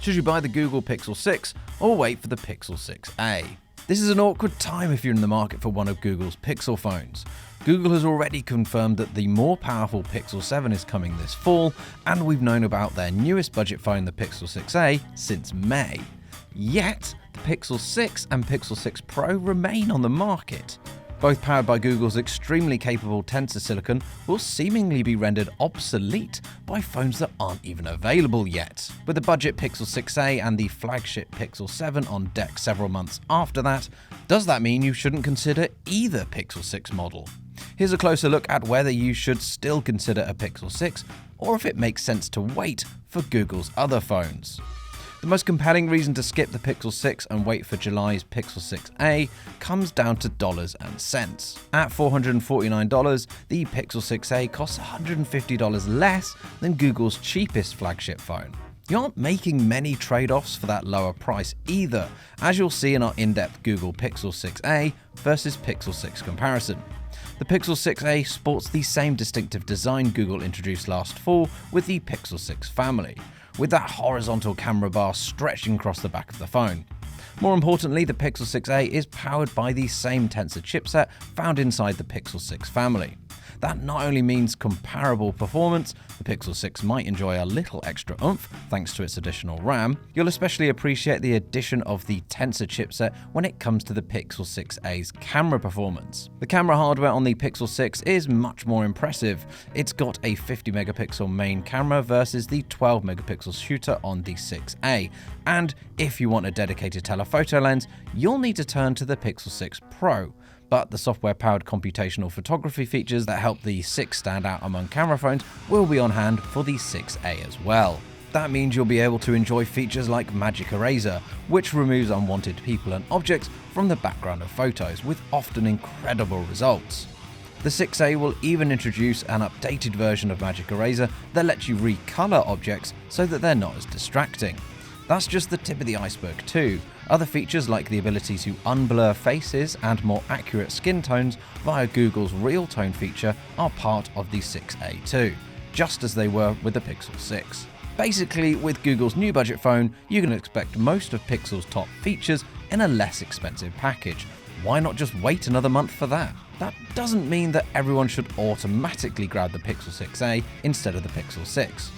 Should you buy the Google Pixel 6 or wait for the Pixel 6a? This is an awkward time if you're in the market for one of Google's Pixel phones. Google has already confirmed that the more powerful Pixel 7 is coming this fall, and we've known about their newest budget phone, the Pixel 6a, since May. Yet, the Pixel 6 and Pixel 6 Pro remain on the market. Both powered by Google's extremely capable Tensor silicon, will seemingly be rendered obsolete by phones that aren't even available yet. With the budget Pixel 6a and the flagship Pixel 7 on deck several months after that, does that mean you shouldn't consider either Pixel 6 model? Here's a closer look at whether you should still consider a Pixel 6 or if it makes sense to wait for Google's other phones. The most compelling reason to skip the Pixel 6 and wait for July's Pixel 6a comes down to dollars and cents. At $449, the Pixel 6a costs $150 less than Google's cheapest flagship phone. You aren't making many trade-offs for that lower price either, as you'll see in our in-depth Google Pixel 6a versus Pixel 6 comparison. The Pixel 6a sports the same distinctive design Google introduced last fall with the Pixel 6 family, with that horizontal camera bar stretching across the back of the phone. More importantly, the Pixel 6a is powered by the same Tensor chipset found inside the Pixel 6 family. That not only means comparable performance, the Pixel 6 might enjoy a little extra oomph thanks to its additional RAM, you'll especially appreciate the addition of the Tensor chipset when it comes to the Pixel 6a's camera performance. The camera hardware on the Pixel 6 is much more impressive. It's got a 50 megapixel main camera versus the 12 megapixel shooter on the 6a, and if you want a dedicated telephoto lens, you'll need to turn to the Pixel 6 Pro. But the software-powered computational photography features that help the 6 stand out among camera phones will be on hand for the 6a as well. That means you'll be able to enjoy features like Magic Eraser, which removes unwanted people and objects from the background of photos, with often incredible results. The 6a will even introduce an updated version of Magic Eraser that lets you recolor objects so that they're not as distracting. That's just the tip of the iceberg too. Other features like the ability to unblur faces and more accurate skin tones via Google's Real Tone feature are part of the 6a too, just as they were with the Pixel 6. Basically, with Google's new budget phone, you can expect most of Pixel's top features in a less expensive package. Why not just wait another month for that? That doesn't mean that everyone should automatically grab the Pixel 6a instead of the Pixel 6.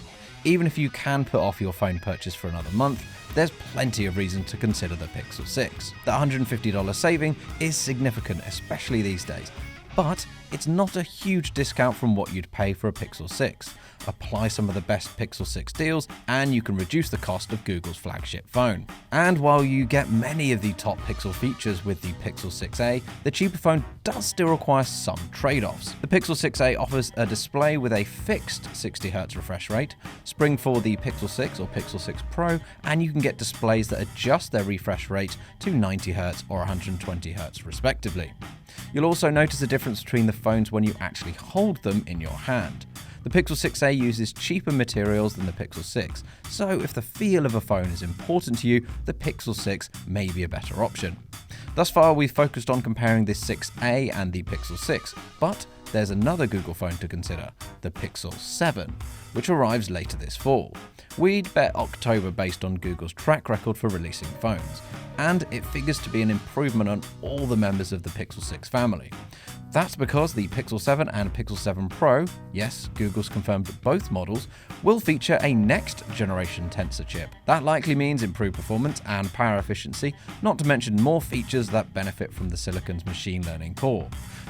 Even if you can put off your phone purchase for another month, there's plenty of reason to consider the Pixel 6. The $150 saving is significant, especially these days, but it's not a huge discount from what you'd pay for a Pixel 6. Apply some of the best Pixel 6 deals and you can reduce the cost of Google's flagship phone. And while you get many of the top Pixel features with the Pixel 6a, the cheaper phone does still require some trade-offs. The Pixel 6a offers a display with a fixed 60Hz refresh rate, spring for the Pixel 6 or Pixel 6 Pro, and you can get displays that adjust their refresh rate to 90Hz or 120Hz respectively. You'll also notice a difference between the phones when you actually hold them in your hand. The Pixel 6a uses cheaper materials than the Pixel 6, so if the feel of a phone is important to you, the Pixel 6 may be a better option. Thus far, we've focused on comparing the 6a and the Pixel 6, but there's another Google phone to consider, the Pixel 7, which arrives later this fall. We'd bet October based on Google's track record for releasing phones, and it figures to be an improvement on all the members of the Pixel 6 family. That's because the Pixel 7 and Pixel 7 Pro, yes, Google's confirmed that both models, will feature a next-generation Tensor chip. That likely means improved performance and power efficiency, not to mention more features that benefit from the silicon's machine learning core.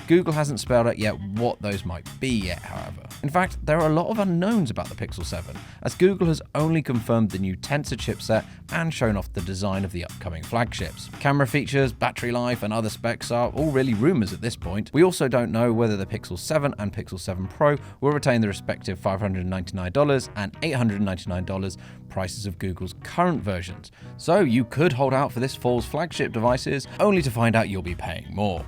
Google hasn't spelled out yet what those might be yet, however. In fact, there are a lot of unknowns about the Pixel 7, as Google has only confirmed the new Tensor chipset and shown off the design of the upcoming flagships. Camera features, battery life, and other specs are all really rumors at this point. We also don't know whether the Pixel 7 and Pixel 7 Pro will retain the respective $599 and $899 prices of Google's current versions. So you could hold out for this fall's flagship devices, only to find out you'll be paying more.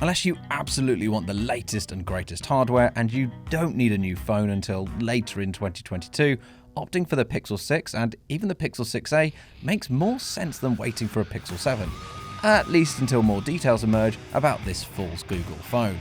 Unless you absolutely want the latest and greatest hardware and you don't need a new phone until later in 2022, opting for the Pixel 6 and even the Pixel 6a makes more sense than waiting for a Pixel 7, at least until more details emerge about this fall's Google phone.